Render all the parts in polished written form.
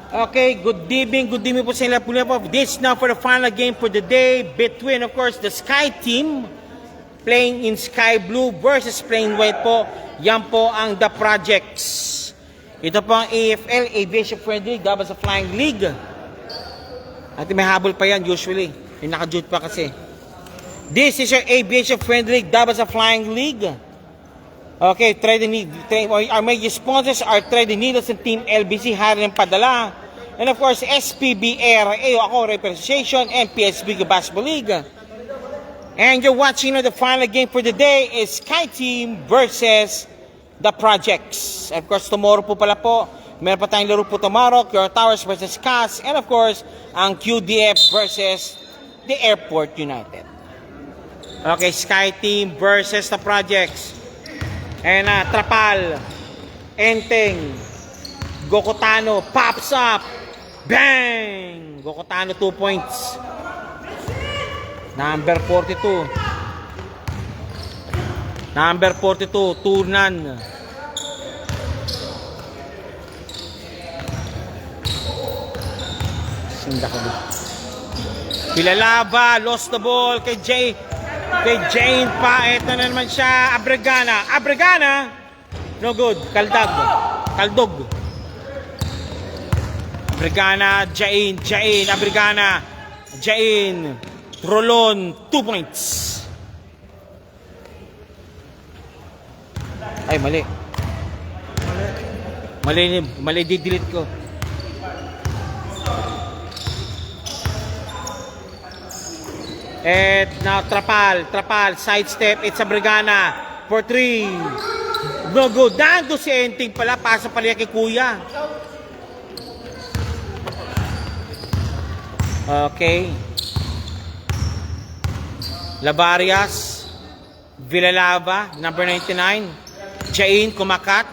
Okay, good evening po sa inyo po. This now for the final game for the day between, of course, the Sky Team playing in Sky Blue versus playing white po. Yan po ang The Projects. Ito po ang AFL, Aviation Friendly, Gabas of Flying League. At may habol pa yan usually. Yung naka-jute pa kasi. This is your Aviation Friendly, Gabas of Flying League. Okay, our major sponsors are Trading Needles and Team LBC, Hari ng Padala. And of course, SPBR, ako Representation, and PSB Basketball League. And you're watching the final game for the day is Sky Team versus The Projects. And of course, tomorrow po pala po, meron pa tayong laro po tomorrow, Cure Towers versus CAS, and of course, ang QDF versus the Airport United. Okay, Sky Team versus The Projects. And Trapal, Enteng, Gokotano, pops up, bang! Gokotano 2 points. Number 42. Number 42, Turnan. Sinda ko dito. Pilalaba, lost the ball kay Jane pa. Ito na naman siya. Abregana. No good. Kaldog. Abregana. Jane. Abregana. Jane. Rolon. 2 points. Ay, mali. Mali di-delete ko. And now Trapal, sidestep, it's Abregana for 3. No good. Nando si Enteng pala, pasa pala kay Kuya. Okay. Labarias, Villalaba, number 99. Jain, kumakat.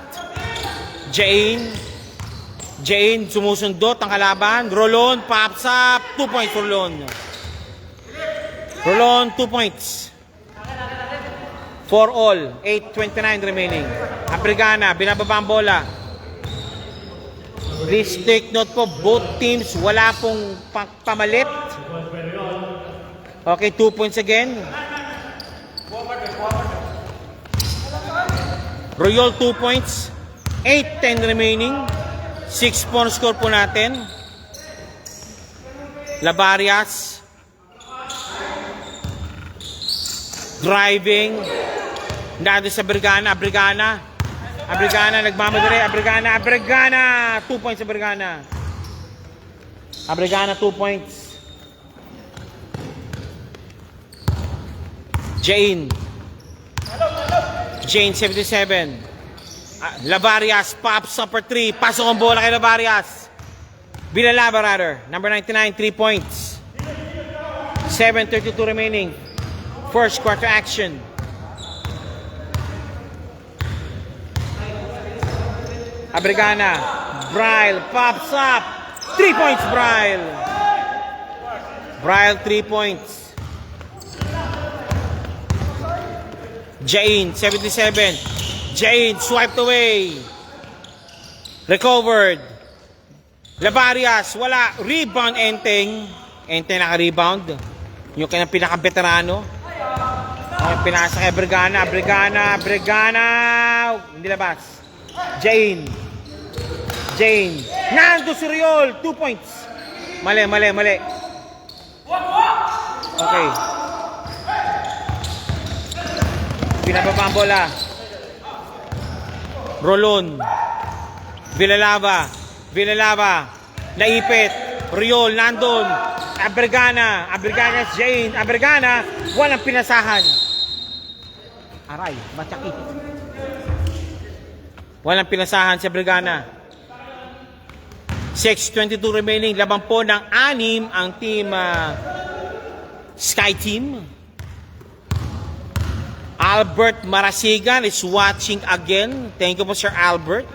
Jain, sumusundot ang kalaban. Rolon, pops up. 2 points for Rolon, 2 points. 4 all. 8:29 remaining. Abregana, binababa ang bola. Please take note po, both teams wala pong pamalit. Okay, 2 points again. Royal 2 points. 8:10 remaining. 6 points score po natin. Labarias. Driving. Nado sa Abregana. Nagmamadali. Abregana. 2 points Abregana. 2 points. Jane, 77. Labarias, pops up for 3. Pasok ang bola kay Labarias. Villalaba number 99, 3 points. 7:32 remaining. First quarter action. Abregana, Bryle, pops up. 3 points, Bryle, 3 points. Jain, 77. Jain, swiped away. Recovered. Labarias, wala. Rebound, Enteng. Enteng naka-rebound. Yung kanyang pinaka-veterano. Pinasa kay Abregana. Hindi labas. Jain. Nando si Riol, 2 points. Mali. Okay. Binababa ang bola. Rolon. Villalaba. Naipit. Riol, nandun. Abregana, Jane. Walang pinasahan. Aray, matsakit. Walang pinasahan si Abregana. 6:22 remaining. Laban po ng 6 ang team Sky Team. Albert Marasigan is watching again. Thank you po, Sir Albert.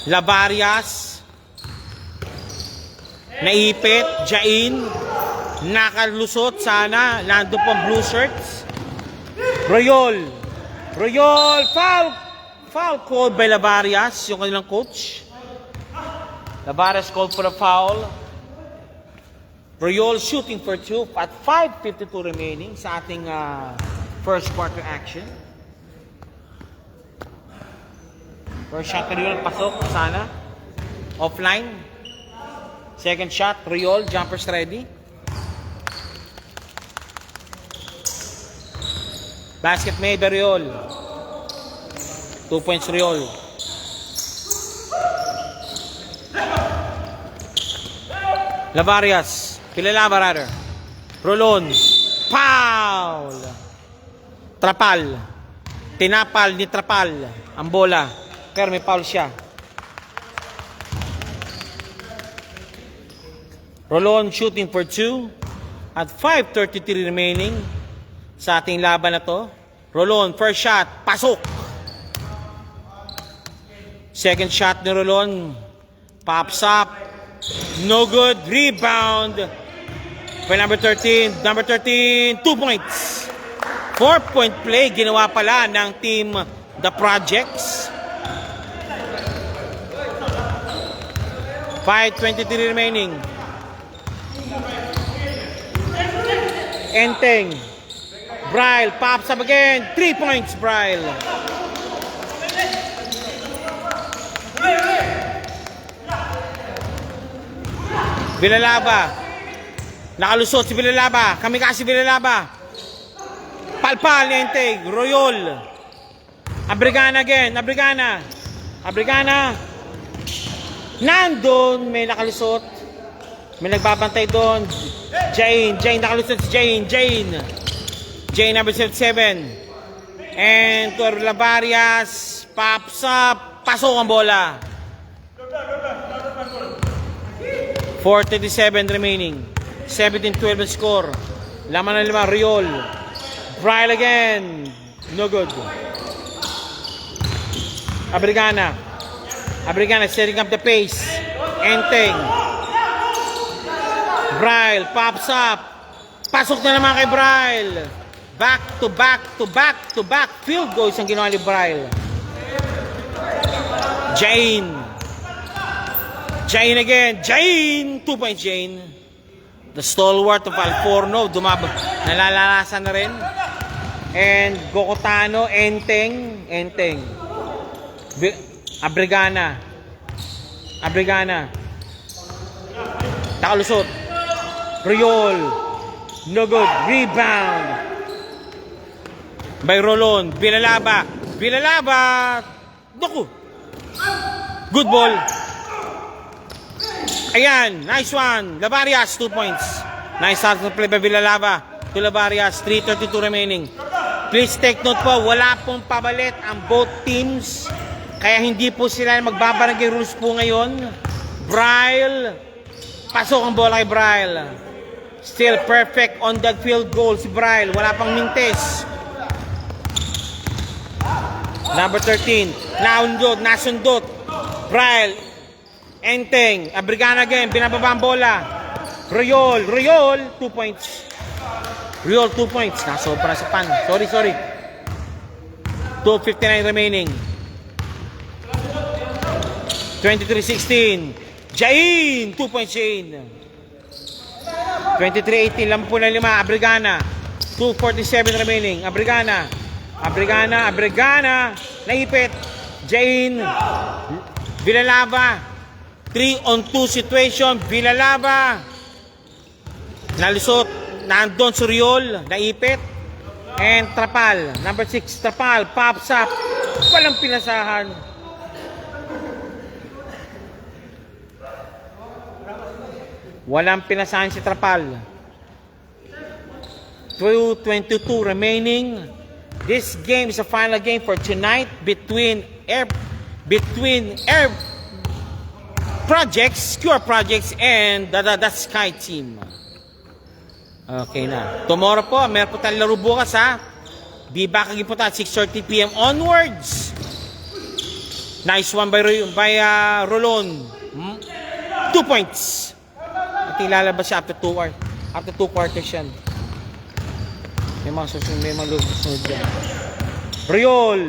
Labarias. Naipit. Jain. Nakalusot sana. Nandun po blue shirts. Royol, foul called by Labarias, yung kanilang coach. Lavares called for a foul. Royol shooting for 2 at 5:52 remaining sa ating first quarter action. First shot ni Royol, pasok, sana. Offline. Second shot, Royol, jumpers ready. Basket made by Royol. 2 points Royol. Lavarias. Pilalaba rather. Rolon. Foul! Trapal. Tinapal ni Trapal ang bola. Pero may foul siya. Rolon shooting for 2 at 5:33 remaining sa ating laban na to. Rolon, first shot, pasok. Second shot ni Rolon, pops up, no good, rebound by number 13. Number 13, 2 points. 4-point play, ginawa pala ng team The Projects. 5:23 remaining. Enteng. Bryle pops up again. 3 points, Bryle. Villalaba. Nakalusot si Villalaba. Kamikasi Villalaba. Palpal ni Enteng. Royol. Abrigana again. Abrigana. Abrigana. Nandun, may nakalusot. May nagbabantay doon. Jane nakalusot si Jane number 77. And to Lavarias, pops up, pasok ang bola. 4:37 remaining. 17-12 ang score. Laman na 5, Royol. Bryle again. No good. Abrigana setting up the pace. Enteng. Bryle pops up. Pasok na naman kay Bryle. Back to back field goals ang ginawa ni Bryle. Jane again. 2 points Jane. The stalwart of Alforno. Nalalalasan na rin. And Gokotano. Enteng. Abrigana. Nakalusot. Royol. No good. Rebound by Rolon. Villalaba. Naku. Good ball. Ayan. Nice one. Lavarias. 2 points. Nice start to play by Villalaba to Lavarias. 3:32 remaining. Please take note po. Wala pong pabalit ang both teams. Kaya hindi po sila magbabarangay rules po ngayon. Bryle. Pasok ang bola kay Bryle. Still perfect on that field goal si Bryle. Wala pang mintes. Number 13. Nasundot. Bryle. Enteng. Abrigana again. Binababa ang bola. Royol. 2 points. Royol 2 points. Nasobra sa pan. Sorry. 2:59 remaining. 23-16. Jane! 2 points Jane. 23-18. Lampu na 5. Abrigana. 2:47 remaining. Abrigana. Naipit. Jane. Villalaba. 3-on-2 situation. Villalaba. Nalusot. Nandun si Royol. Naipit. And Trapal. Number 6. Trapal. Pops up. Walang pinasahan. Walang pinasahan si Trapal. 2:22 remaining. This game is a final game for tonight between Air Projects, Cure Projects, and the Sky Team. Okay na. Tomorrow po, meron po tayong laro bukas ha. Be back again po tayo 6:30 PM onwards. Nice one by Rolon. 2 points. At ilalabas siya after 2 quarters yan. May mga susunod, may mga susunod yan. Royol.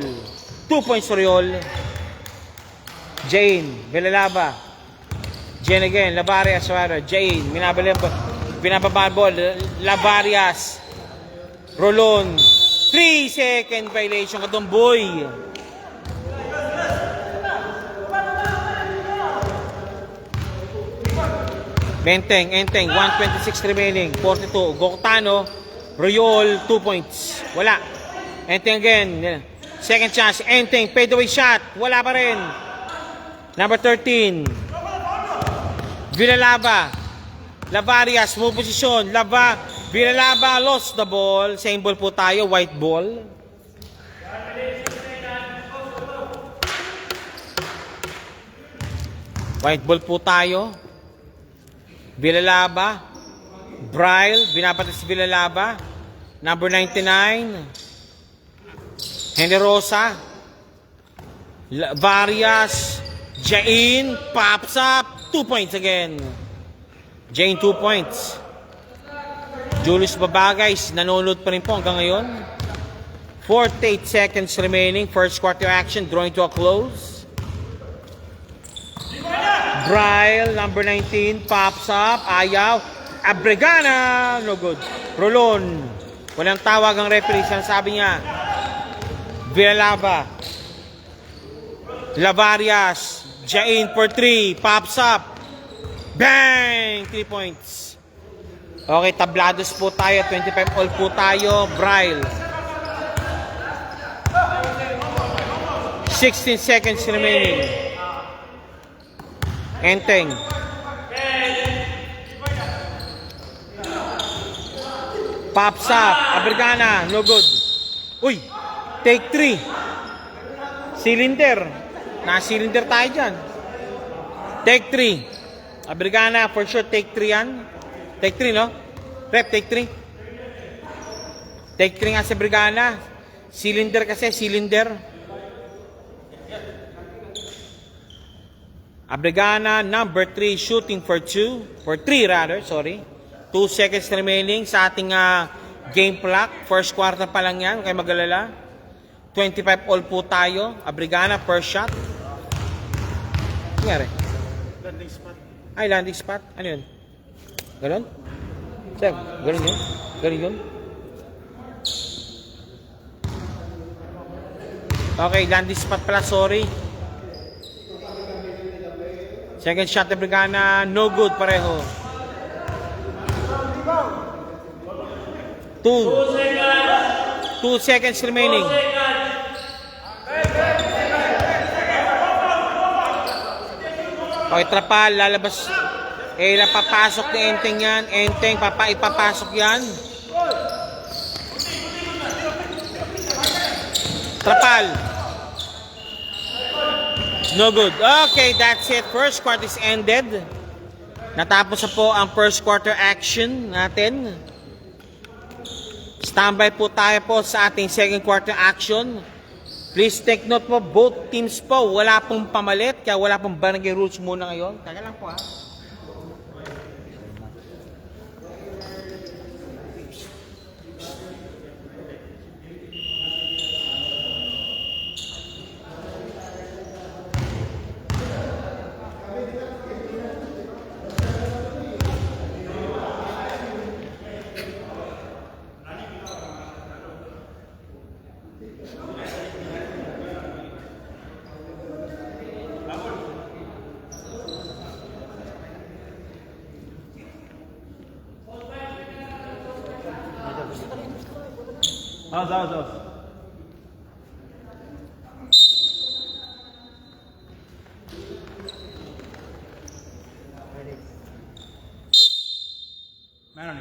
2 points Royol. Jane. Villalaba. Jen again, Lavarias rather. Jane, binababa ball. Lavarias. Rolon. 3-second violation. Katumboy. Enteng, 126 remaining. 42. Goktano. Royol, 2 points. Wala. Enteng again. Second chance. Enteng, fadeaway shot. Wala pa rin. Number 13. Villalaba. Lavarias, move position. Villalaba lost the ball. Same ball po tayo. White ball. White ball po tayo. Villalaba. Bryle. Binapatas si Villalaba. Number 99. Generosa. Varias. Jain. Pops up. 2 points again. Jain 2 points. Julius Babagay. Nanonood pa rin po hanggang ngayon. 48 seconds remaining. First quarter action. Drawing to a close. Bryle, number 19, pops up, ayaw. Abregana, no good. Rolon, walang tawag ang referee, sabi niya. Villalaba. Lavarias, Jain for 3, pops up. Bang! 3 points. Okay, tablados po tayo, 25 all po tayo. Bryle. 16 seconds remaining. Enteng. Pops up. Abergana. No good. Uy. Take 3. Cylinder. Na-cylinder tayo dyan. Take 3. Abergana. For sure take 3 yan. Take 3 no? Rep, take 3. Take 3 nga sa Abergana. Cylinder kasi. Cylinder. Abregana, number 3, shooting for 2. For 3 rather, sorry. 2 seconds remaining sa ating game clock. First quarter pa lang yan, kaya mag-alala. 25 all po tayo. Abregana, first shot. Nangyari? Landing spot. Ay, landing spot. Ano yun? Ganon? Sir, ganon yun? Ganon yun? Okay, landing spot pala, sorry. Second shot na Brigana, no good pareho. 2 seconds remaining. Okay, trapal, lalabas. Napapasok ni Enteng yan. Enteng, ipapasok yan. Trapal. No good. Okay, that's it. First quarter is ended. Natapos na po ang first quarter action natin. Standby po tayo po sa ating second quarter action. Please take note po, both teams po, wala pong pamalit, kaya wala pong barangay rules muna ngayon. Taga lang po ha. Zaraz. Meron.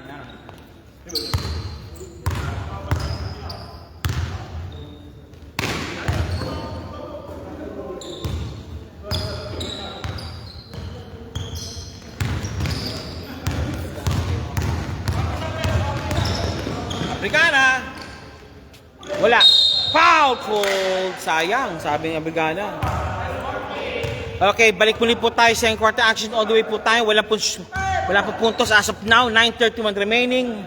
Brigana. Wala. Foul call. Sayang, sabi ng Brigana. Okay, balik muli po tayo sa quarter action. All the way po tayo. Wala po puntos as of now. 9:31 remaining.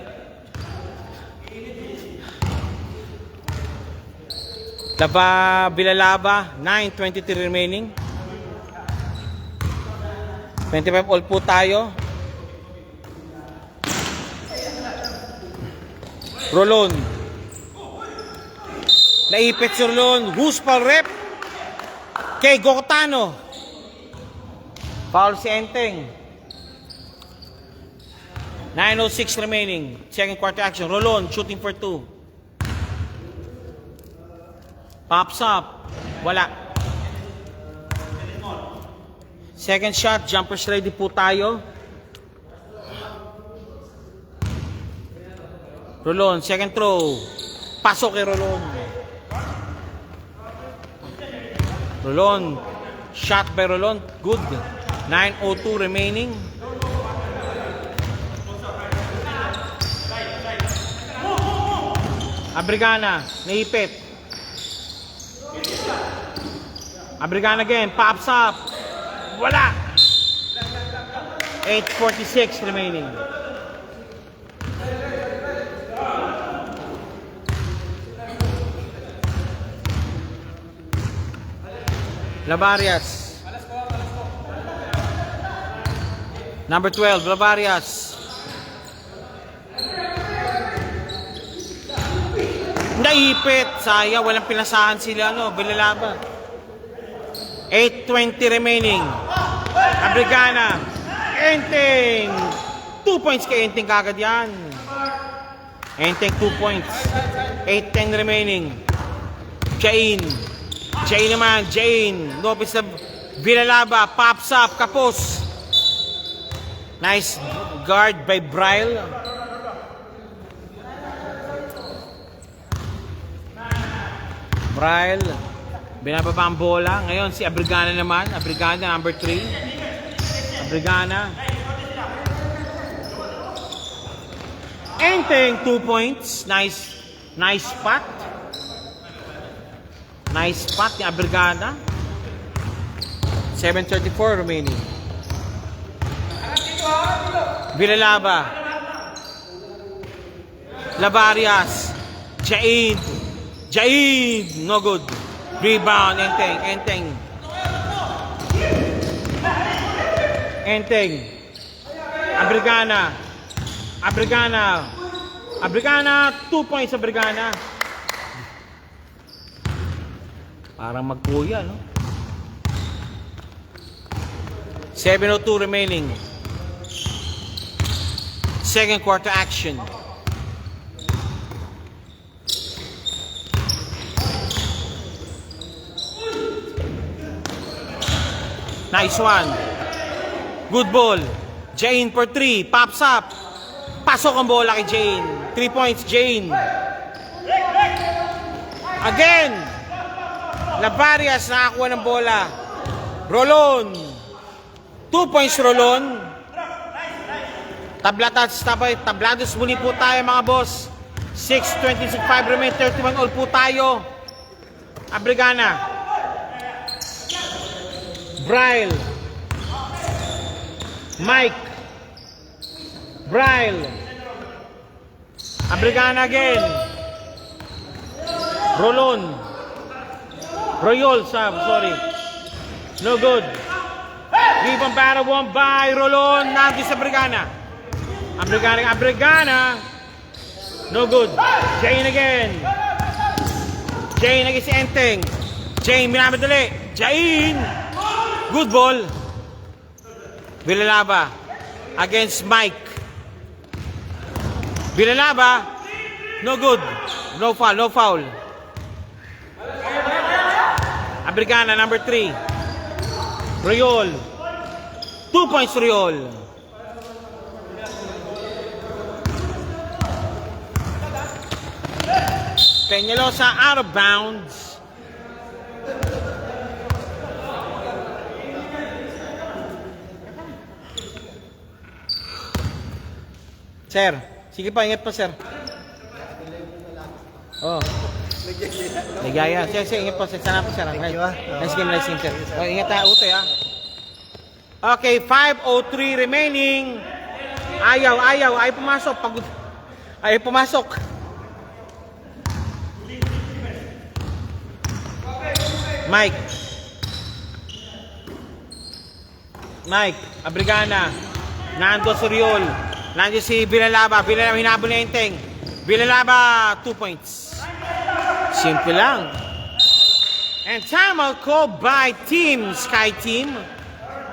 Villalaba, 9:23 remaining. 25 all po tayo. Rolon. Naipit si Rolon. Who's foul rep? Kay Gokotano. Foul si Enteng. 9:06 remaining. Second quarter action. Rolon shooting for 2. Pops up. Wala. Second shot. Jumpers ready po tayo. Rolon. Second throw. Pasok kay Rolon. Rolon. Shot by Rolon. Good. 9:02 remaining. Abrigana. Naipit. Abrigana again. Pops up. Wala. 8:46 remaining. Lavarias. Number 12, Lavarias. Naipit. Sayang, walang pinasahan sila, Villalaba. 8:20 remaining. Abrigana. Enteng. 2 points kay Enteng kagad yan. Enteng 2 points. 8:10 remaining. Jain. Jain naman. Jain. Lopez na Villalaba. Pops up. Kapos. Nice guard by Bryle. Bryle. Binababa ang bola. Ngayon si Abrigana naman. Abrigana number 3. Abrigana. Enteng 2 points. Nice spot. Nice spot ni Abrigana. 7:34 remaining. Villalaba. Lavarias. Jaid. Jaid. No good. Rebound. Enteng. Enteng. Enteng. Abrigana. Abrigana. Abrigana. 2 points Abrigana. Parang magkuya, 7:02 remaining. Second quarter action. Nice one. Good ball. Jane for 3. Pops up. Pasok ang bola kay Jane. 3 points, Jane. Again. Lavarias nakakuha ng bola. Rolon. 2 points, Rolon. Tablados muli po tayo mga boss. 6:26 remain, 31 all po tayo. Abrigana. Bryle. Mike. Bryle. Abrigana again. Rolon. Royol, sorry. No good. Rebound para one by Rolon. Nandito sa Abrigana. Abrigana. No good. Jane again. Jane again si Enteng. Jane, minamadali. Jane. Good ball. Villalaba. Against Mike. Villalaba. No good. No foul. Abrigana, number 3. Royol. 2 points, Royol. Peñalosa out of bounds. Sir, sige pa, ingat pa, sir. Oh. Ligaya. Sige, ingat pa, sir. Sana po, sir. Nice game, sir. Oh, ingat tayo, utoy, ha. Okay, 5:03 remaining. Ayaw pumasok. Ayaw pumasok. Mike. Mike, Abrigana. Nando si Riol. Nando si Villalaba. Villalaba hinabol ni Enteng. Villalaba, 2 points. Simple lang. And time will call by Team Sky Team.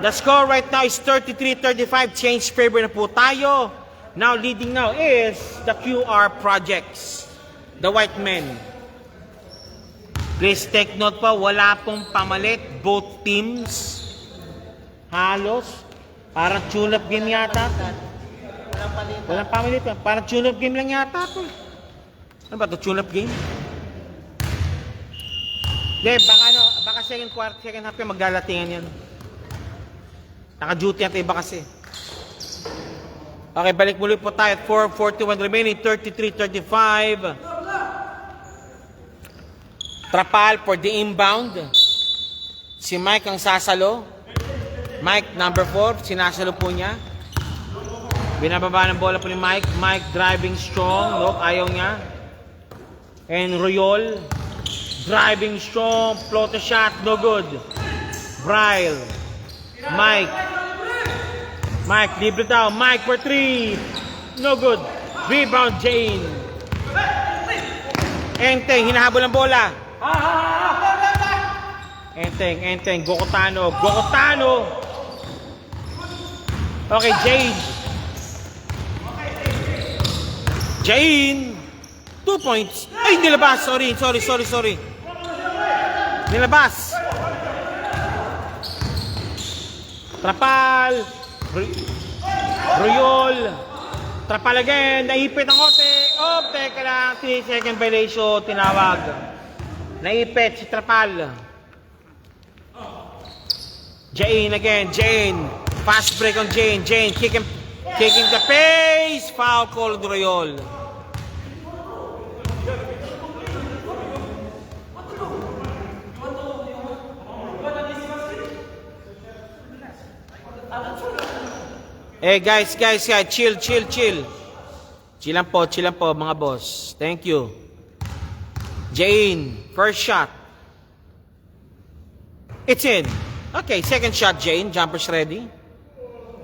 The score right now is 33-35. Change favor na po tayo. Now leading now is the QR Projects. The White Men. Please take note po, wala pong pamalit. Both teams. Halos. Parang tune-up game yata. Walang pamalit. Parang tune-up game lang yata to. Ano ba ito? Tune-up game? Hindi, baka second half yung magdalatingan yan. Naka-duty natin iba kasi. Okay, balik muli po tayo at 4:41 remaining, 33-35. Trapal for the inbound. Si Mike ang sasalo. Mike, number 4, sinasalo po niya. Binababa ng bola po ni Mike. Mike driving strong. Nope, ayaw niya. And Royol. Driving strong. Floater shot, no good. Bryle. Mike. Mike, libre daw. Mike for 3. No good. Rebound, Jane. Enteng, hinahabol ang bola. Enteng. Gokotano. Okay, Jane. 2 points. Ay, nilabas. Sorry. Nilabas. Trapal. Royol. Trapal again. Naipit ang kote. Oh, teka lang. 3-second violation. Tinawag. Naipit si Trapal. Jane again. Fast break on Jane. Kicking the pace. Foul call on Royol. Eh guys, chill. Chill lang po mga boss. Thank you. Jane, first shot. It's in. Okay, second shot Jane, jumpers ready.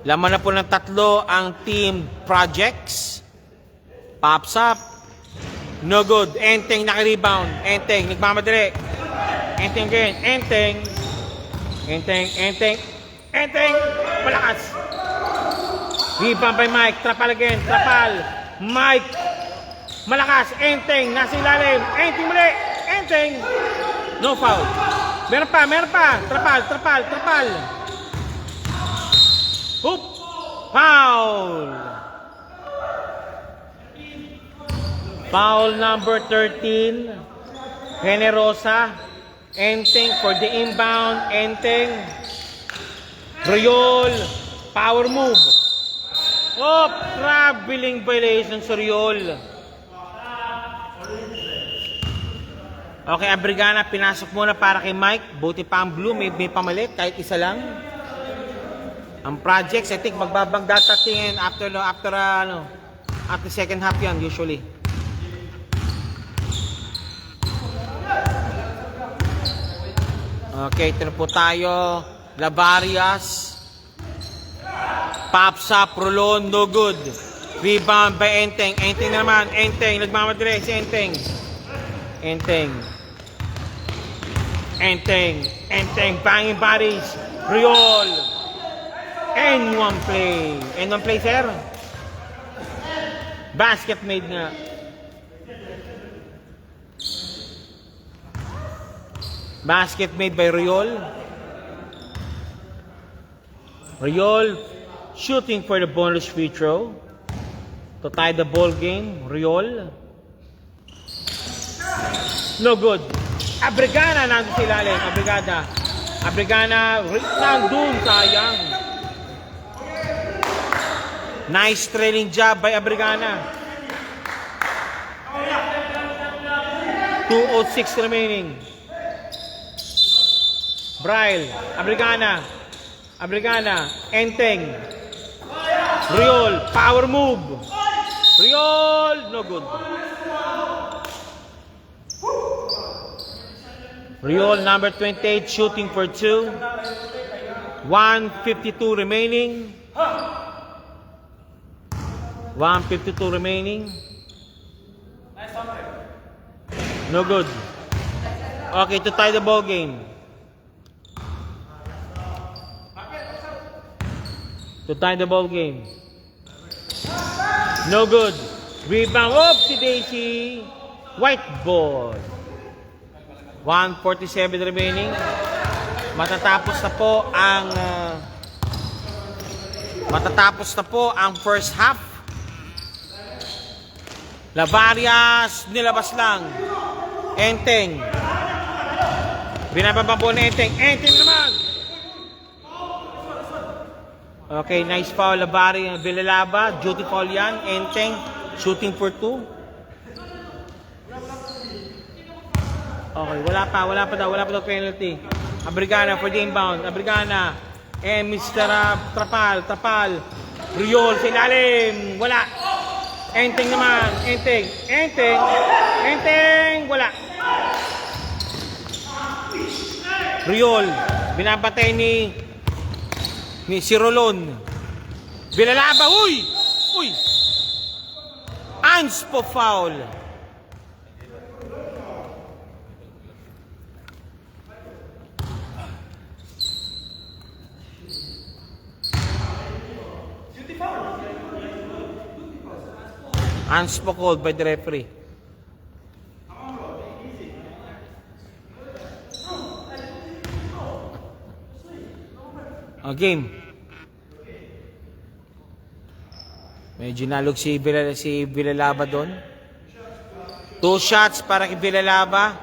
Laman na po ng 3 ang team projects. Pops up. No good. Enteng naka-rebound. Enteng, nagmamadali. Enteng again. Enteng. Malakas. Rebound by Mike. Trapal again. Mike. Malakas. Enteng. Nasa ilalim. Enteng muli. No foul. Meron pa. Trapal. Hoop. Foul. Foul number 13. Generosa. Enteng for the inbound. Royol. Power move. Oh, traveling violation sa Royol. Okay, Abrigana, pinasok muna para kay Mike. Buti pa ang blue, may pamalit, kahit isa lang. Ang projects, I think, magbabagdatatingin after second half yan, usually. Okay, ito na po tayo. Lavarias. Pops up, Rolon, no good. Rebound by Enteng. Enteng naman. Nagmamadre si Enteng. Banging bodies. Riol. And one play, sir. Basket made nga. Basket made by Riol. Shooting for the bonus free throw to tie the ball game. Riol. No good. Abrigana nandun sa ilalim. Abrigana nandun, sayang. Nice trailing job by Abrigana. 2:06 remaining. Bryle. Abrigana. Enteng. Riol. Power move. Riol. No good. Riol number 28 shooting for 2. 1:52 remaining. 1:52 remaining. No good. Okay, to tie the ball game. To tie the ball game. No good. Rebound. Up si Daisy. White ball. 1:47 remaining. Matatapos na po ang first half. Lavarias nilabas lang. Enteng. Binababa po na Enteng. Enteng naman. Okay, nice foul. Lavarias, Villalaba. Duty foul yan. Enteng. Shooting for 2. Okay, wala pa daw penalty. Abrigana for the inbound. Abrigana. And Mr. Trapal. Riol sa ilalim. Wala. Enteng naman. Enteng. Wala. Riol. Binabatay ni si Rolon. Villalaba. Uy! Anspo foul. Anspo called by the referee. Game. Medyo nalog si Villalaba doon. 2 shots para kay Villalaba.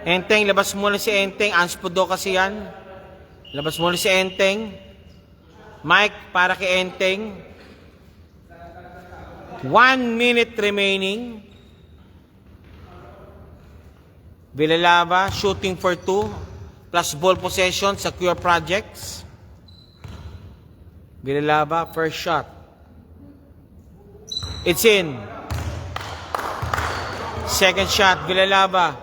Enteng, labas muna si Enteng. Anspo do kasi yan. Labas muna si Enteng. Mike para kay Enteng. 1 minute remaining. Villalaba shooting for 2 plus ball possession sa Cure Projects. Villalaba first shot. It's in. Second shot Villalaba.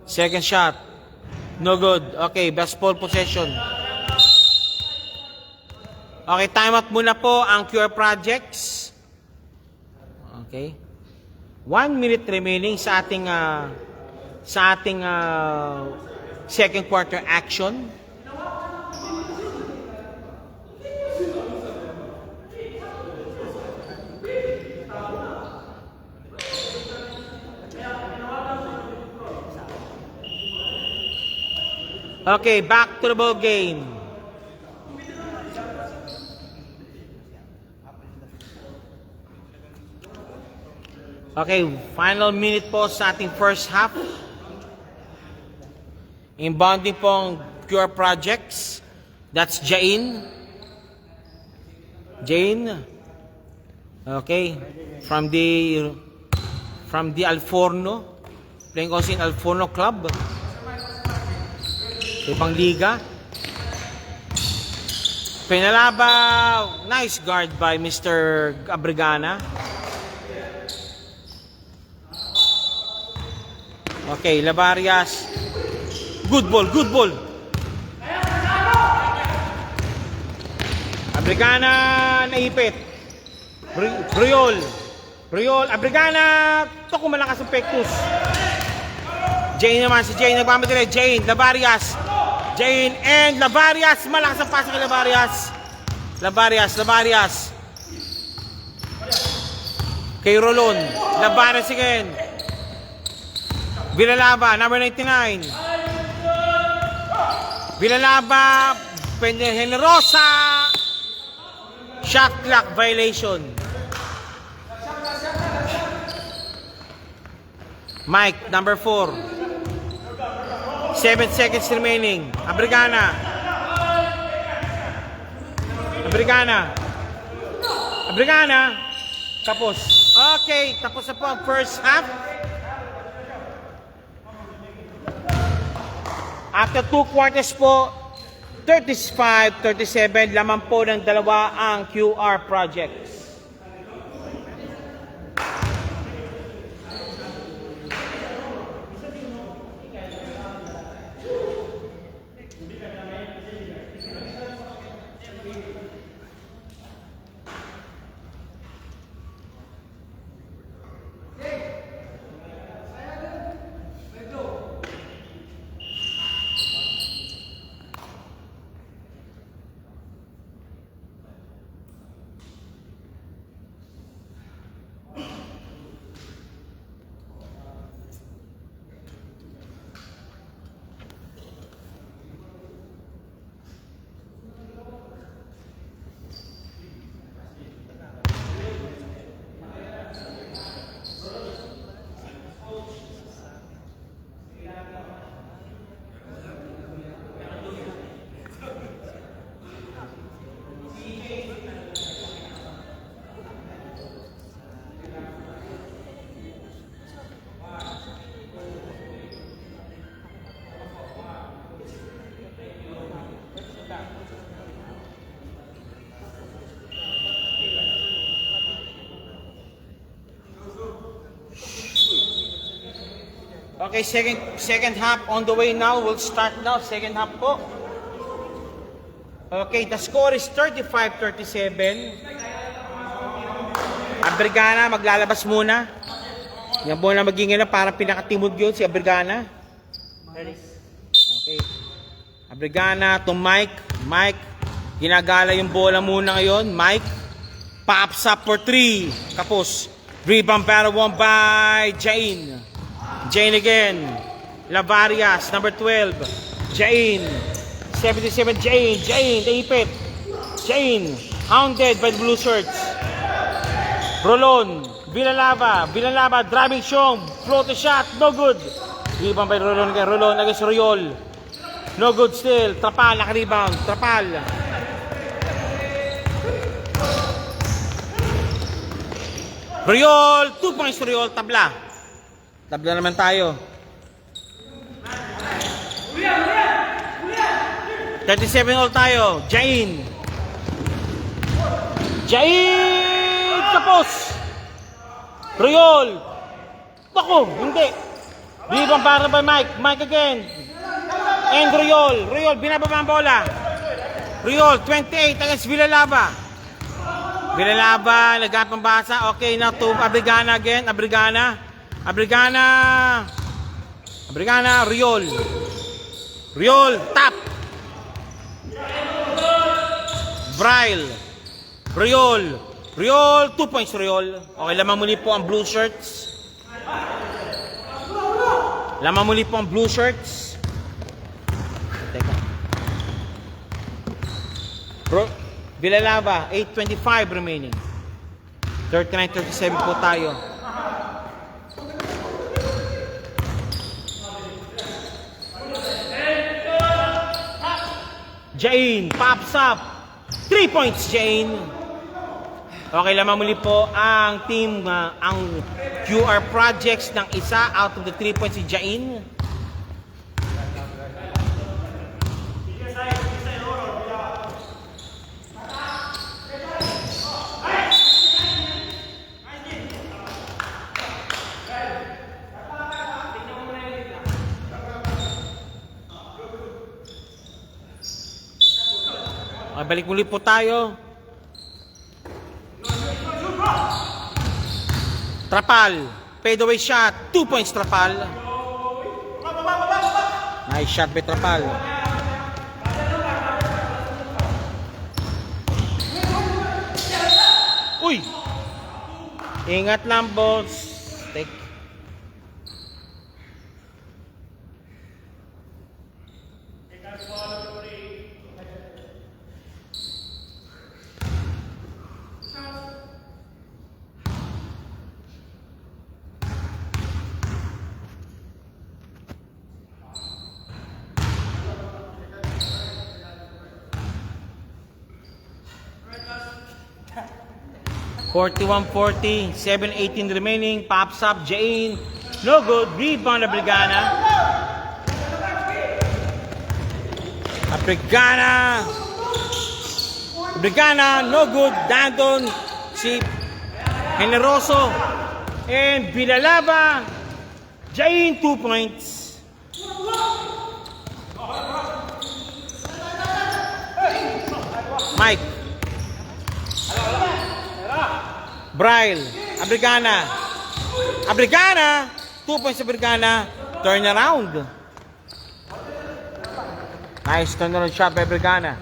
Second shot. No good. Okay, best ball possession. Okay, time out muna po ang Cure Projects. Okay. 1 minute remaining sa ating second quarter action. Okay, back to the ball game. Okay, final minute po sa ating first half. Inbounding po ang Cure Projects. That's Jain. Okay, from the Alforno. Playing also in Alforno Club. Ibang liga. Pinalaba. Nice guard by Mr. Abrigana. Okay, Lavarias. Good ball. Abrigana naipit. Briol, Abrigana. Toko malakas ang pektus. Jane naman, si Jane nagmamadali. Jane, Lavarias. Jane and Lavarias. Malakas ang pasa kay Lavarias. Lavarias. Kay Rolon. Lavarias again. Villalaba, number 99. Villalaba, Generosa. Shot clock violation. Mike, number 4. 7 seconds remaining. Abrigana. Tapos. Okay, tapos na po ang first half. After 2 quarters po, 35-37, laman po ng dalawa ang QR Projects. Okay, second half on the way now. We'll start now. Second half po. Okay, the score is 35-37. Abrigana, maglalabas muna. Yan po na maging para pinakatimod yun si Abrigana. Okay. Abrigana to Mike. Mike, ginagala yung bola muna ngayon. Mike, pops up for 3. Kapos. Rebound battle won by Jain. Jain again. Lavarias, number 12. Jain. 77 Jain. Jain, naipit. Jain, hounded by the blue shirts. Rolon. Villalaba. Villalaba, driving shot. Float the shot. No good. Rebound by Rolon again. Rolon against Royol. No good still. Trapal, naka-rebound. Trapal. Royol, 2 points to Royol, tabla. Tabla naman tayo. 37 all tayo. Jain. Jain! Kapos! Royol! Bako, hindi. Rebound para by Mike. Mike again. And Royol. Royol, binababa ang bola. Royol, 28 against Villalaba. Villalaba, nagapang basa. Okay, now to Abrigana again. Abrigana. Abrigana. Abrigana, Riol. Riol, tap. Braille. Riol. Riol, 2 points Riol. Okay, lamang muli po ang blue shirts. Lamang muli po ang blue shirts. Teka. Villalaba, 8:25 remaining. 39-37 po tayo. Jain, pops up. 3 points, Jain. Okay, lamang muli po ang team, ang QR projects ng isa out of the 3 points si Jain. Okay, balik muli po tayo. Trapal, fadeaway shot, 2 points Trapal. Nice shot by Trapal. Uy! Ingat lang, boss. Take. (41-40), 7:18 remaining. Pops up, Jain. No good. Rebound, Abrigana. Abrigana. Abrigana, no good. Dandon, si Generoso. And Villalaba. Jain, 2 points. Mike. Braille, Abrigana. Abrigana, 2 points Abrigana. Turn around. Nice turnaround shot by Abrigana.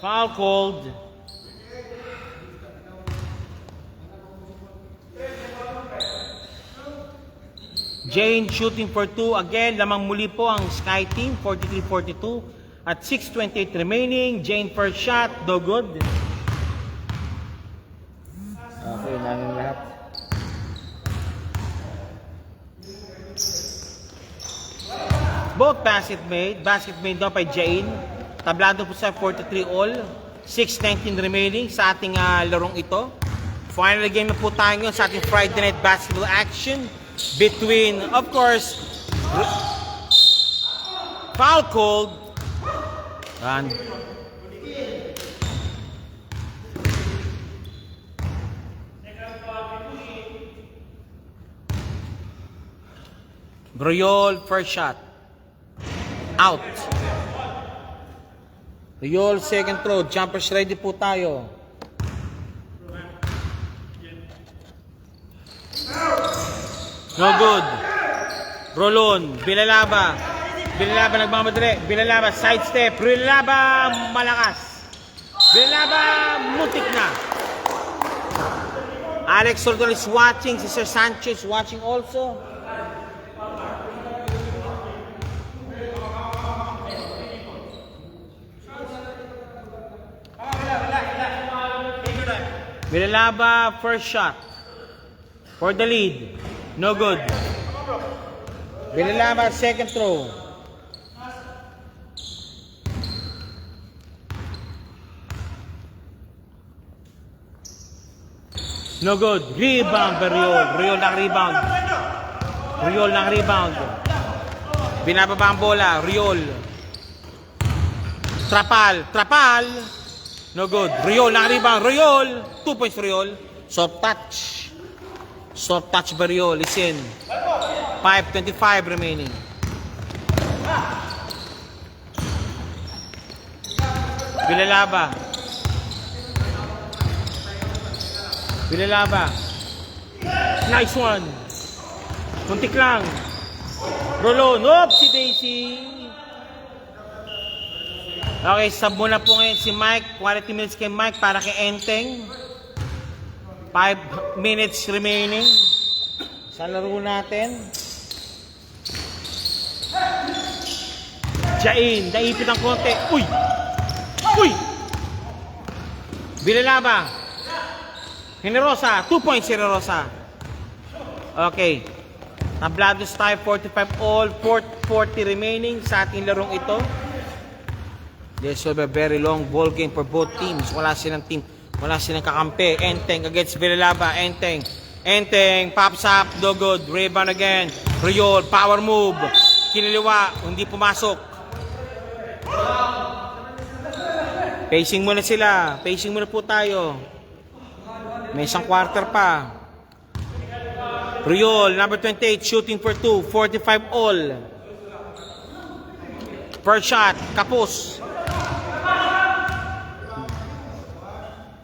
Foul called. Jain shooting for 2 again. Lamang muli po ang Sky Team, 43-42. At 6:28 remaining. Jain first shot, no good. Okay, namin lahat. Both basket made daw by Jain. Tablado po sa 43 all. 6:19 remaining sa ating larong ito. Final game na po tayo ngayon sa ating Friday night basketball action. Between, of course, foul called. Run. Royol, first shot. Out. Royol, second throw. Jumpers ready po tayo. No good. Rolon, Bilalaba. Bilalaba nagmamadali. Bilalaba, sidestep. Bilalaba, malakas. Bilalaba, mutik na. Alex Sordol is watching. Si Sir Sanchez watching also. Bilalaba, first shot. For the lead. No good. Bilalaba, second throw. No good. Rebound, Riol. Riol ng rebound. Riol ng rebound. Binababa ang bola. Riol. Trapal. Trapal. No good. Riol ng rebound. Riol. 2 points Riol. Soft touch. Soft touch by Riol. Is in. 5:25 remaining. Bilalaba. Bilalaba. Nice one. Muntik lang. Rolon. Oops, si Daisy. Okay, sub muna po ngayon si Mike. 40 minutes kay Mike para kay Enteng. 5 minutes remaining sa laro natin. Jain, naipit ang konti. Uy! Uy! Bilalaba. Generosa, 2 points Generosa. Okay. Tablados tayo, 45 all, 40 remaining sa ating larong ito. This will be a very long ball game for both teams. Wala silang kakampi. Enteng against Bilalaba. Enteng. Enteng, pops up, no good. Rebound again. Riol, power move. Kiniliwa, hindi pumasok. Pacing muna sila. Pacing muna po tayo. May isang quarter pa. Riol, number 28, shooting for 2. 45 all. First shot, kapos.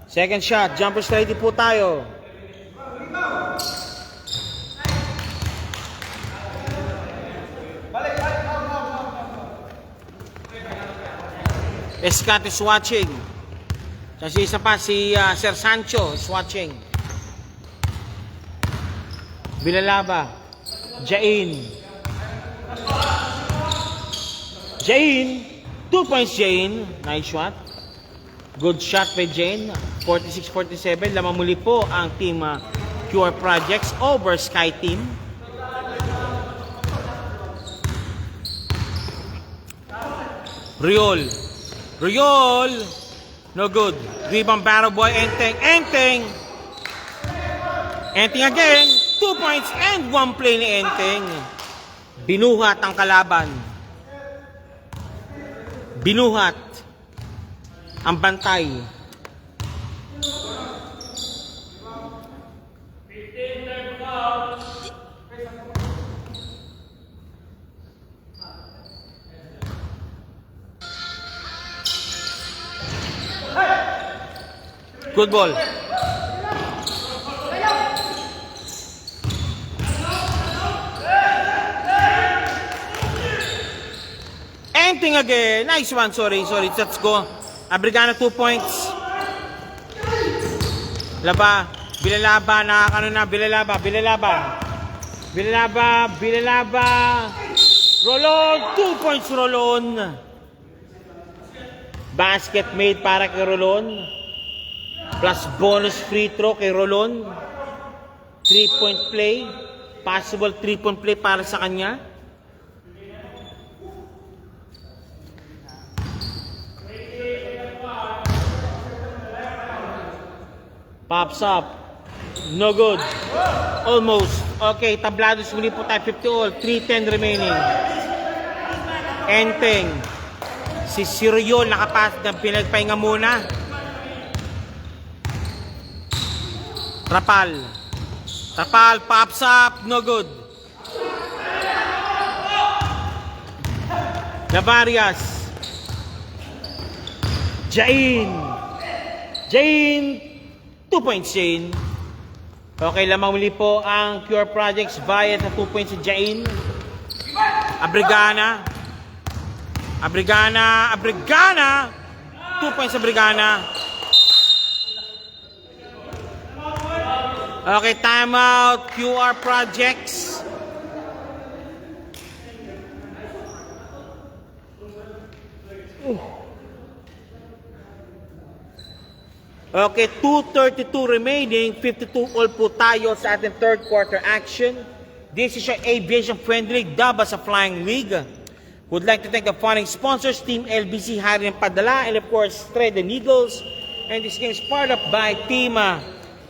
Second shot, jumper ready po tayo. Escat is watching. Kasi isa pa si Sir Sancho is watching. Bilalaba. Jain. Jain. 2 points Jain. Nice shot. Good shot by Jain. 46-47. Lamang muli po ang team Pure Projects over Sky Team. Riol. Riol. No good. Rebound battle boy. Enteng. Enteng. Enteng again. 2 points and 1 play ni Enteng. Binuhat ang kalaban. Binuhat ang bantay. Good ball. Enteng again. Nice one. Sorry. Let's go. Abrigana 2 points. Laba. Bilalaba. Nakakano na. Bilalaba. Rolon. 2 points Rolon. Basket made para kay Rolon. Plus bonus free throw kay Rolon. 3-point play. Possible 3-point play para sa kanya. Pops up. No good. Almost. Okay, tablados muli po tayo. 50 all. 3:10 remaining. Enteng. Si Sirio nakapas ng pinagpahinga muna. Trapal. Trapal pops up, no good. Navarias. Jain. 2 points Jain. Okay, lamang muli po ang Pure Projects via sa 2 points si Jain. Abrigana. 2 points Abrigana. Okay, timeout. QR Projects. Okay, 2:32 remaining, 52 all po tayo sa ating third quarter action. This is your Aviation Friendly League, dubbed as a Flying League. Would like to thank the following sponsors, Team LBC, Hari ng Padala, and of course, Thread and Eagles. And this game is part of by Team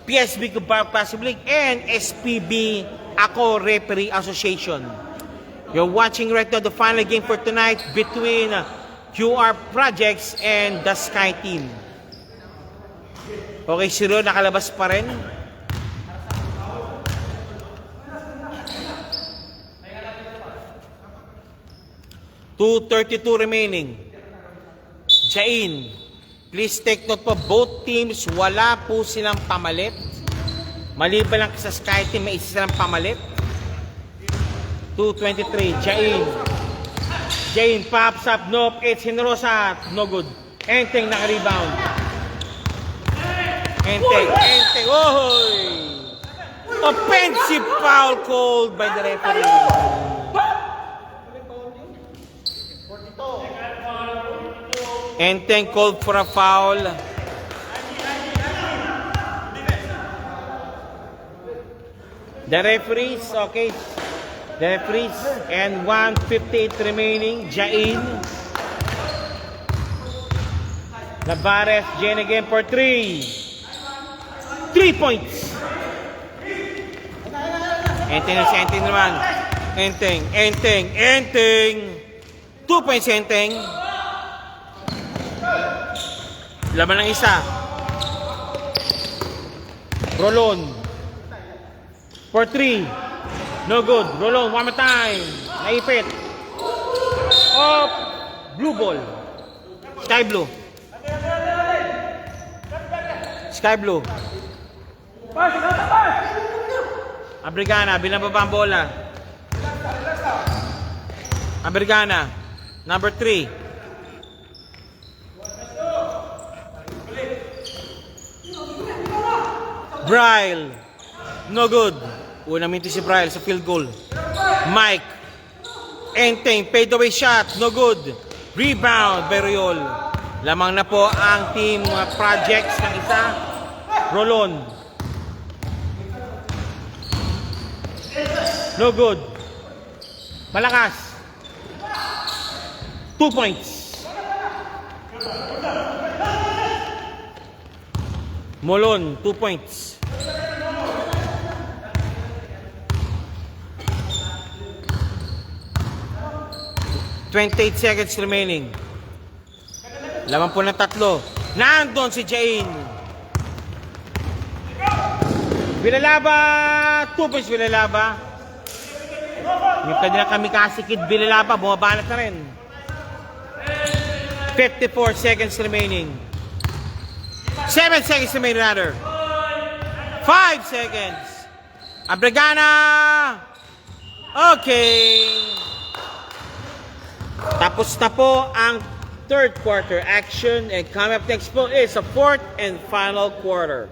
PSB Kubar Passive League and SPB Ako Referee Association. You're watching right now the final game for tonight between QR Projects and the Sky Team. Okay, Sirio nakalabas pa rin. .232 remaining. Jain, please take note po, both teams wala po silang pamalit. Maliban lang sa Sky Team, may isa silang pamalit. 2:23, Jain pops up, nope, it's Generosa, no good. Enteng naka-rebound. Enteng, ohoy! Offensive foul called by the referee. Enteng called for a foul. The referees, okay. The referees, and 1:58 remaining. Jain. Navares, Jain again for 3. 3 points. Enteng naman. Enteng. 2 points Enteng. Laban ng isa. Rolon. For 3. No good. Rolon, one more time. Naipit. Up. Blue ball. Sky blue. Abrigana, bilang baba ang bola. Abrigana, number 3. Bryle, no good. Unang minti si Bryle sa field goal. Mike, Enteng, fade away shot, no good. Rebound, Beriol. Lamang na po ang team projects ng isa. Rolon. No good. Malakas. 2 points. Molon, 2 points. .28 seconds remaining. Laman po ng 3. Nandun si Jain. Bilalaba. 2 points Bilalaba. Yung kanila kamikasi kid Bilalaba, bumabanat na rin. 54 seconds remaining. 7 seconds remaining rather. 5 seconds. Abrigana. Okay. Tapos na po ang third quarter action, and coming up next po is a fourth and final quarter.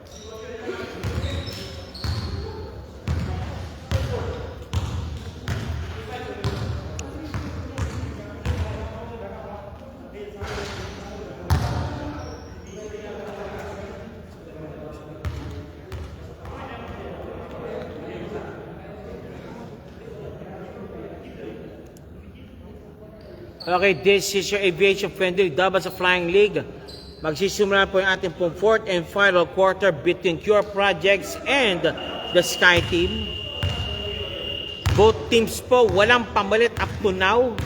Okay, this is your Aviation Friendly, dubbed as a Flying League. Magsisimula po yung ating pong fourth and final quarter between Pure Projects and the Sky Team. Both teams po walang pamalit up to now.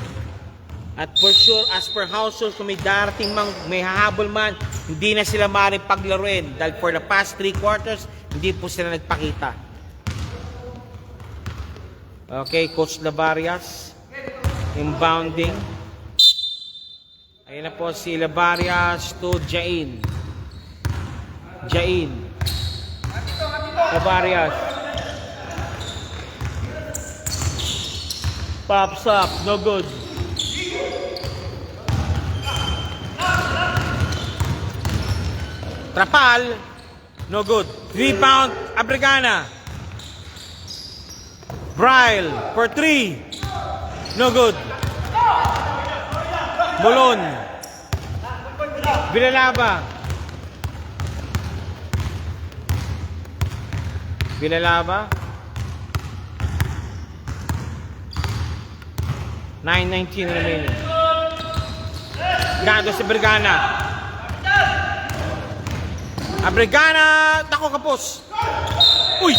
At for sure, as per house rules, kung may darating mang, may hahabol man, hindi na sila maaaring paglaruin. Dahil for the past 3 quarters, hindi po sila nagpakita. Okay, Coach Lavarias. Inbounding. Ayun na po si Lavarias to Jain. Jain. Lavarias. Pops up, no good. Trapal, no good. Rebound, Abrigana. Bryle for 3. No good. Molon. Villalaba. Villalaba. 9:19 remaining. Gado si Abrigana. Abrigana, tako kapos. Uy!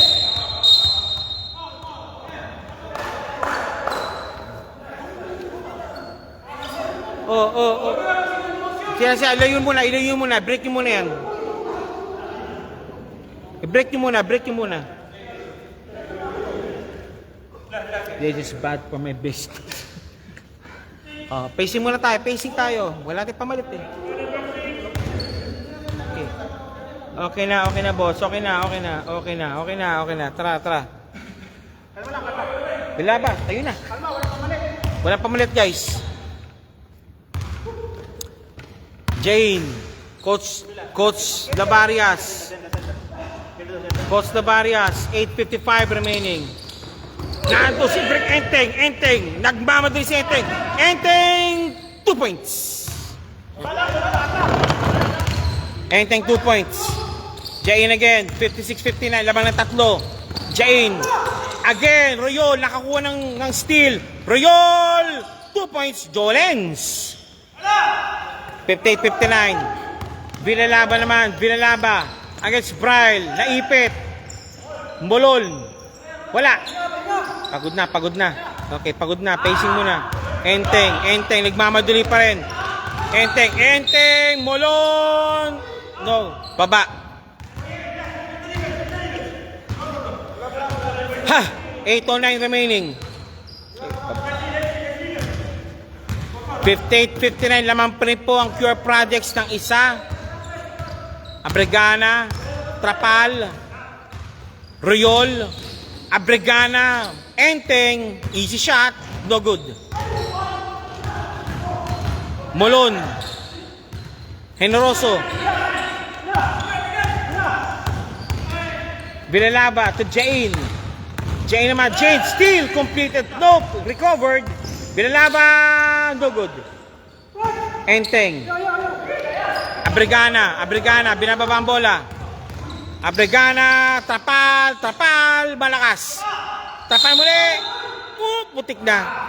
Oh. Siya, ilayon muna. Break nyo muna yan. I-break nyo muna. This is bad for my business. Pacing muna tayo. Wala tayong pamalit eh. Okay na, boss. Okay na. Tara. Bilaba, tayo na. Walang pamalit, guys. Jane, Coach Lavarias. 8:55 remaining. Nando si Brick Enteng. Nagmamadali si Enteng. Enteng, 2 points. Enteng, 2 points. Jain again, 56-59, lamang ng 3. Jain, again, Royol, nakakuha ng steal. Royol, 2 points, Jolens. 58-59. Villalaba, against Bryle, naipit. Molol, wala. Pagod na. Okay, pagod na, pacing muna. Enteng, nagmamadali pa rin. Enteng, Molon. No, baba. 8:09 remaining. 58-59, lamang pa rin po ang Pure Projects ng isa. Abrigana, Trapal, Royol, Abrigana, Enteng, easy shot, no good. Molon, Generoso, Villalaba to Jain naman, steal, completed, nope, recovered. Villalaba, no good. Enteng, Abrigana, binababa ang bola. Abrigana, Trapal, malakas. Trapal muli. Putik na.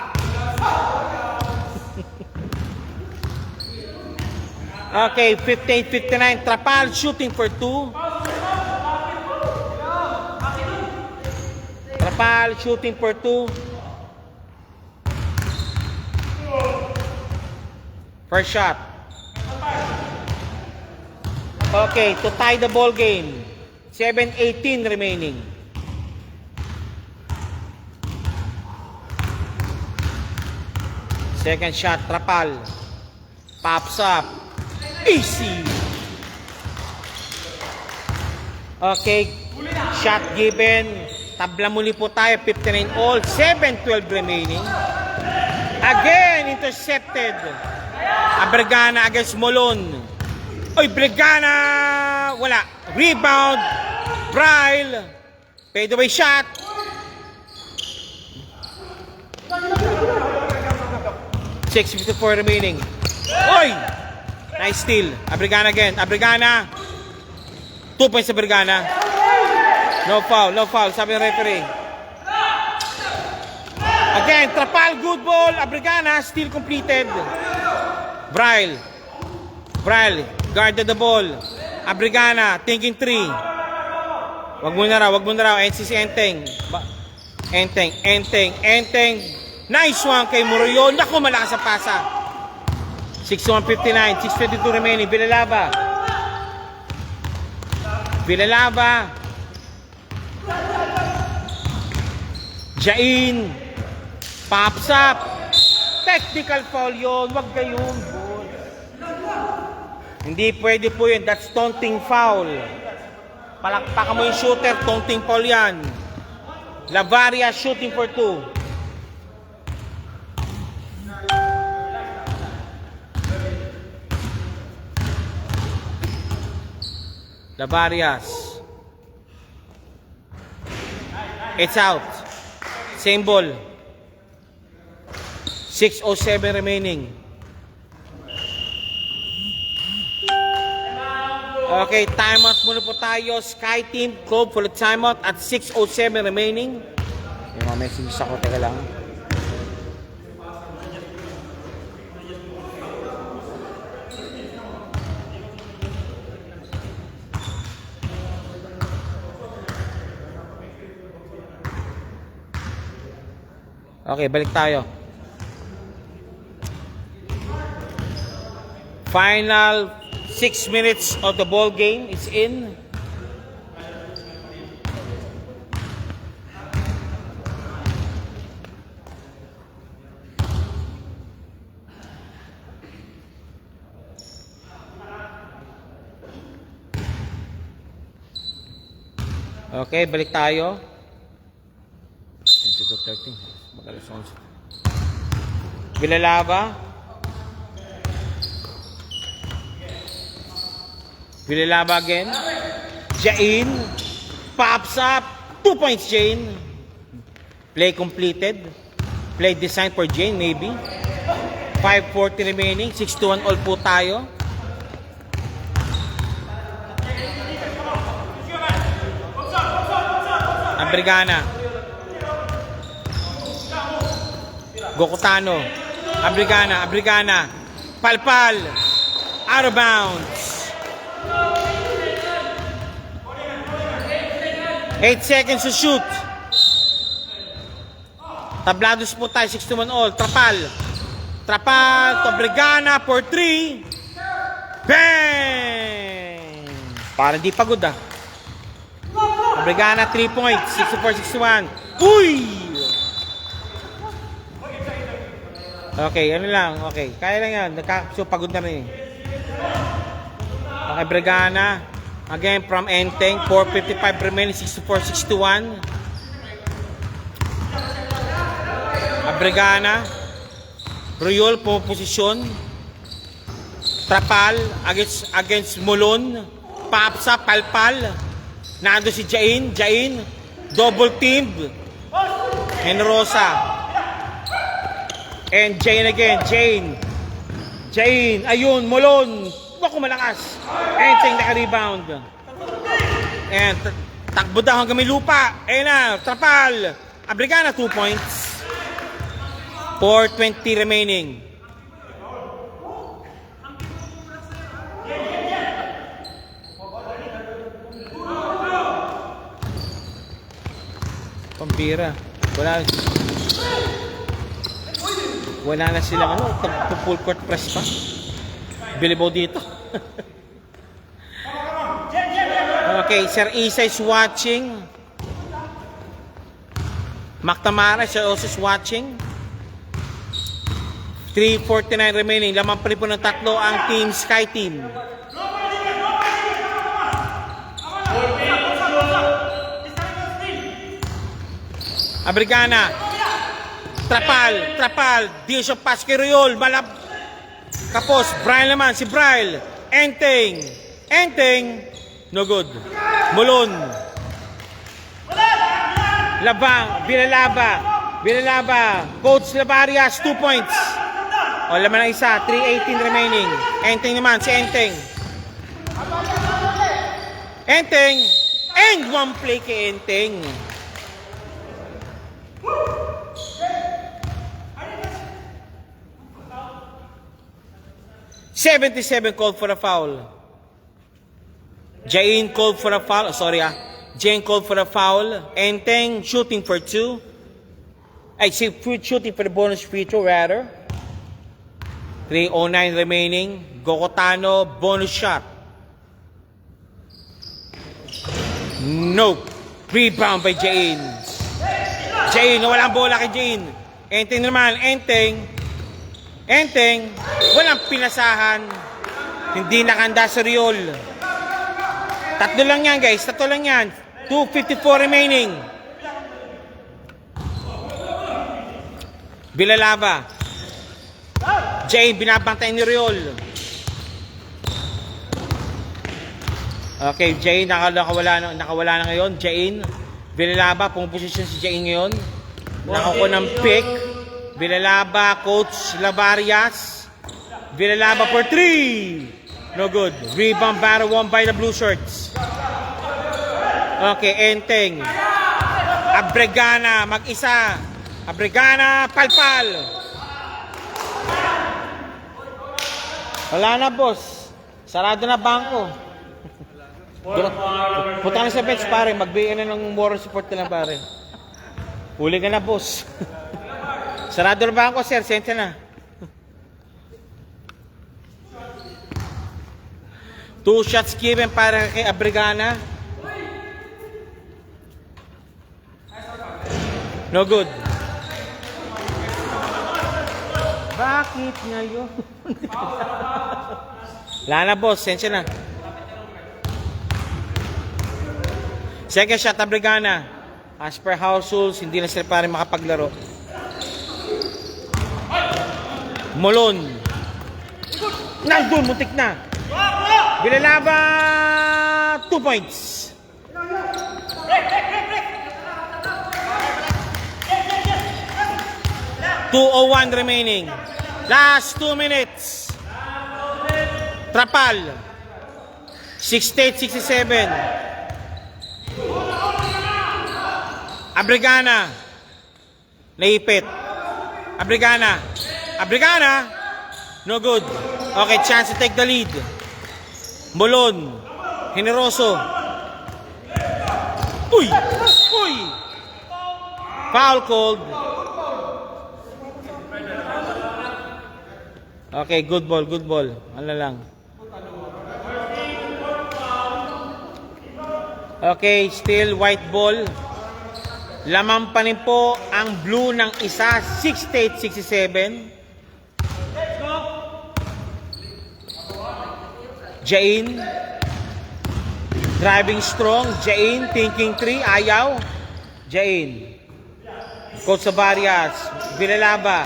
Okay, 58-59. Trapal shooting for 2. First shot. Okay, to tie the ball game. 7:18 remaining. Second shot, Trapal. Pops up. Easy. Okay, shot given. Tabla muli po tayo. 59 all. 7:12 remaining. Again, intercepted. Abrigana against Molon. Oy, Abrigana! Wala. Rebound. Bryle. Fade away shot. .654 remaining. Oy! Nice steal. Abrigana again. Abrigana. 2 points sa Abrigana. No foul. Sabi ng referee. Again, Trapal, good ball. Abrigana, still completed. Bryle, guarded the ball. Abrigana, thinking 3. Wag mo na raw. NCC Enteng. Enteng. Nice one kay Murillo. Naku, malakas ang pasa. 6:1:59, 6:22 remaining. Villalaba. Jain. Pops up. Technical foul yun. Wag gayon. Hindi pwede po yun. That's taunting foul. Palakpakan mo yung shooter. Taunting foul yan. Lavaria shooting for 2. Lavarias. It's out. Same ball. 6:07 remaining. Okay, timeout muna po tayo. Sky Team called for the timeout at 6:07 remaining. May mga messages ako. Teka lang. Okay, balik tayo. Final 6 minutes of the ball game is in. Okay, balik tayo. 22-13. Villalaba. Villalaba again. Jain. Pops up. 2 points, Jain. Play completed. Play designed for Jain, maybe. 5:40 remaining. 6-1 all po tayo. Abrigana. Gokutano. Abrigana. Palpal. Out of bounds. 8 seconds to shoot. Tablados po tayo. 6-1 all. Trapal to Abrigana for 3. Bang! Parang di pagod ah. Abrigana 3 points. 64-61. Uy! Okay, ano lang. Okay, kaya lang yan. So, pagod na rin. Okay, Abrigana. Again, from Enteng. 4:55 remaining. 64-61. Abrigana. Royol, posisyon. Trapal against Molon. Pops up, Palpal. Nando si Jain. Double team. Henrosa. And Jain again. Jain. Ayun, Molon. Bako malakas. Enteng naka-rebound. And takbo daw hanggang may lupa. Ayun na, Trapal. Abrigana 2 points. 4:20 remaining. Pambira. Wala na silang full court press pa. Bilibaw dito. Okay, Sir Isa is watching. McNamara is also watching. 3:49 remaining. Lamang pa rin po ng tatlo ang Team Sky Team. Abrigana. Trapal. Dios of Pasquerol. Kapos. Brian naman. Si Brian. Enteng. No good. Molon. Labang. Villalaba. Coach Lavarias. 2 points. O, laman ng isa. 3:18 remaining. Enteng naman. Si Enteng. And one play kay Enteng. .77 called for a foul. Jain called for a foul. Jain called for a foul. Enteng shooting for 2. Shooting for the bonus free throw rather. 3:09 remaining. Gokotano, bonus shot. Nope. Rebound by Jain. Jain, walang bola kay Jain. Enteng naman, Enteng. Enteng, walang pinasahan. Hindi nakanda sa Riol. Tatlo lang yan, guys. Tatlo lang yan. 2:54 remaining. Bilalaba. Jain, binabantay ni Riol. Okay, Jain, nakawala na ngayon. Jain, Bilalaba, pumuposisyon si Jain ngayon. Nakuha ng pick. Bilalaba, Coach Lavarias. Bilalaba for 3. No good. Rebound battle won by the blue shirts. Okay, Enteng. Abregana, mag-isa. Abregana, palpal. Wala na, boss. Sarado na bangko. Punta na sa bench, pare. Magbigay na ng moral support na lang, pare. Huli ka na, boss. Sarado na bangko, sir. Sensya na. 2 shots given para kay Abregana. No good. Bakit ngayon? Wala na, boss. Sensya na. Second shot, Abregana. As per house rules, hindi na sila pare makapaglaro. Molon. Nandun, muntik na. Bilalaba, 2 points. .201 remaining. Last 2 minutes. Trapal. 68-67. Abregana. Naipit. Abregana. Abregana. No good. Okay, chance to take the lead. Molon. Generoso. Uy! Uy! Foul called. Okay, good ball, good ball. Ano lang. Okay, still white ball. Lamang pa rin po ang blue ng isa, 68-67. Jain. Driving strong. Jain, thinking 3. Ayaw. Jain. Coach Lavarias. Bilalaba.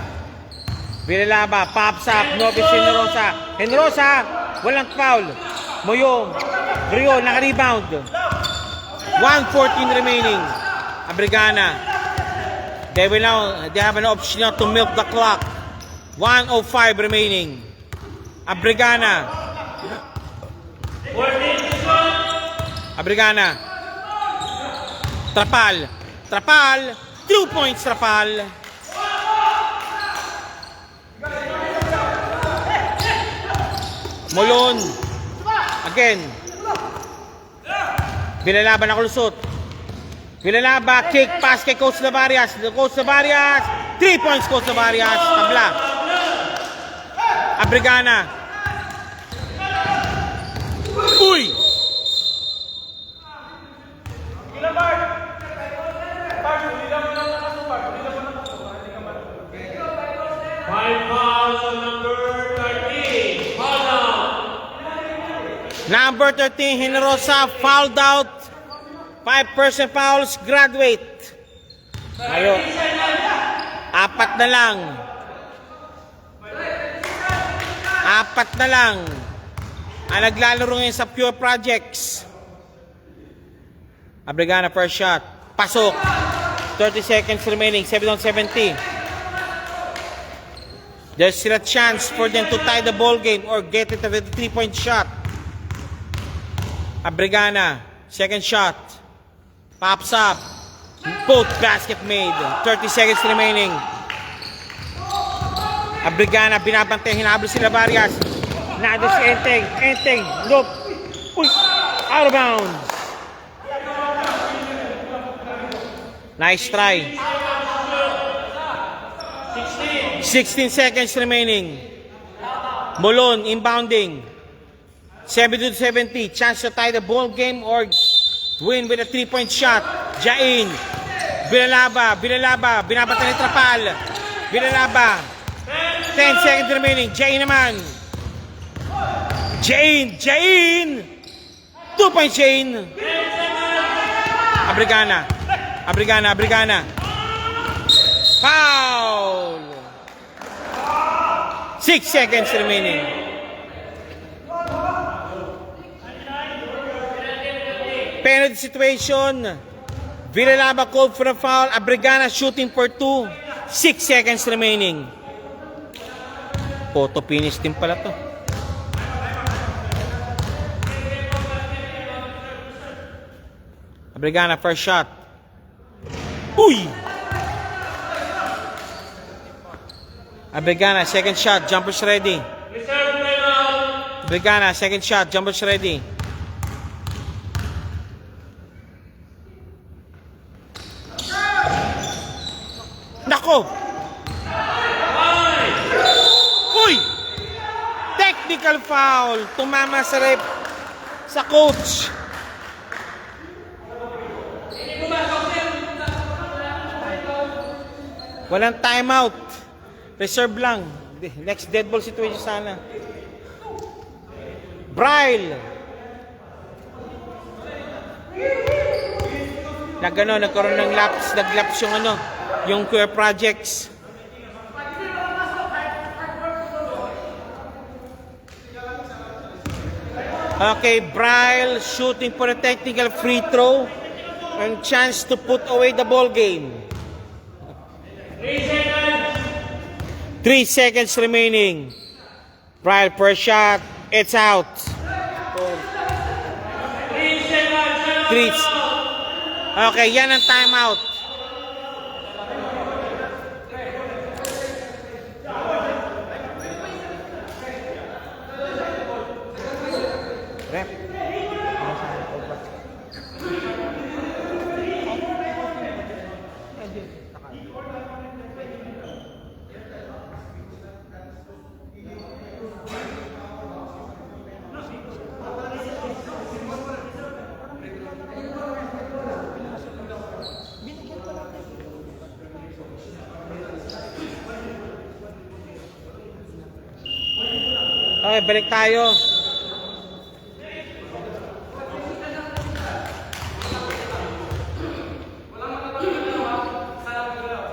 Bilalaba. Pops up. Novice Generosa. Generosa. Walang foul. Moyong. Rio. Naka-rebound. 1:14 remaining. Abregana. They have an option now to milk the clock. 1:05 remaining. Abregana. Abregana. Trapal. Trapal. 2 points, Trapal. Molon. Again. Bilalaba na kulusot. Bilalaba, kick pass kay Coach Lavarias. Coach Lavarias. 3 points, Coach Lavarias. Tabla. Abregana. Uy! Number 13, Generosa, fouled out. 5 person fouls, graduate. Ngayon, 4 na lang. 4 na lang. Ang naglalaro ngayon sa Pure Projects. Abregana, first shot. Pasok. 30 seconds remaining, 7-70. There's still a chance for them to tie the ball game or get it with a 3-point shot. Abregana, second shot. Pops up. Both basket made. 30 seconds remaining. Abregana, binabantay, hinabol si Lavarias. Nado si Enteng. Enteng, look. Uy, out of bounds. Nice try. 16 seconds remaining. Molon inbounding. 72-70. Chance to tie the ball game or win with a 3-point shot. Jain. Villalaba. Binabata ni Trapal. Villalaba. 10 seconds remaining. Jain naman. Jain. 2-point Jain. Abrigana. Foul. 6 seconds remaining. Penalty situation. Villalaba called for a foul. Abrigana shooting for 2. 6 seconds remaining. Photo finish din pala to. Abrigana first shot. Uy! Abrigana second shot. Jumpers ready. Abrigana second shot. Jumpers ready. Nako! Uy! Technical foul. Tumama sa ref. Sa coach. Walang timeout. Reserve lang. Next dead ball situation sana. Braille. Nagkaroon ng naglaps yung Queer Projects. Okay, Braille shooting for a technical free throw and chance to put away the ball game. 3 seconds remaining. Braille first shot. It's out. 3. Okay, yan ang timeout. Rep. Okay, balik tayo.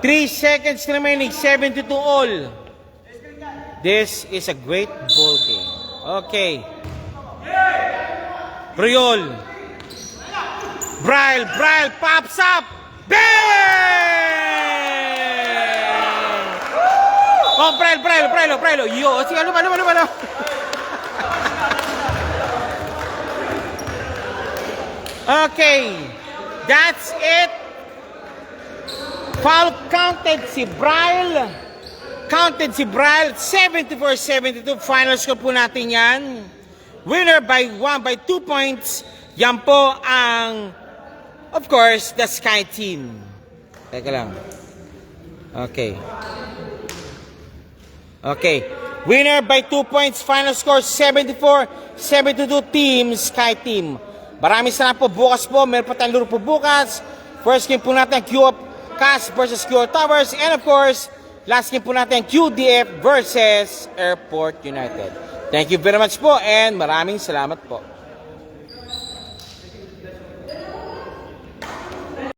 Three seconds remaining, 72 all. This is a great ball game. Okay. Briol. Braille pops up. Bang! Oh, Braille. Yo, sige, ano. Okay. That's it. Foul counted si Braille. 74-72. Final score po natin yan. Winner by 2 points. Yan po ang, of course, the Sky Team. Teka lang. Okay. Winner by 2 points. Final score 74-72 Team Sky Team. Maraming salamat po. Bukas po, meron pa tayong laro po bukas. First game po natin, QCAS versus QR Towers. And of course, last game po natin, QDF versus Airport United. Thank you very much po and maraming salamat po.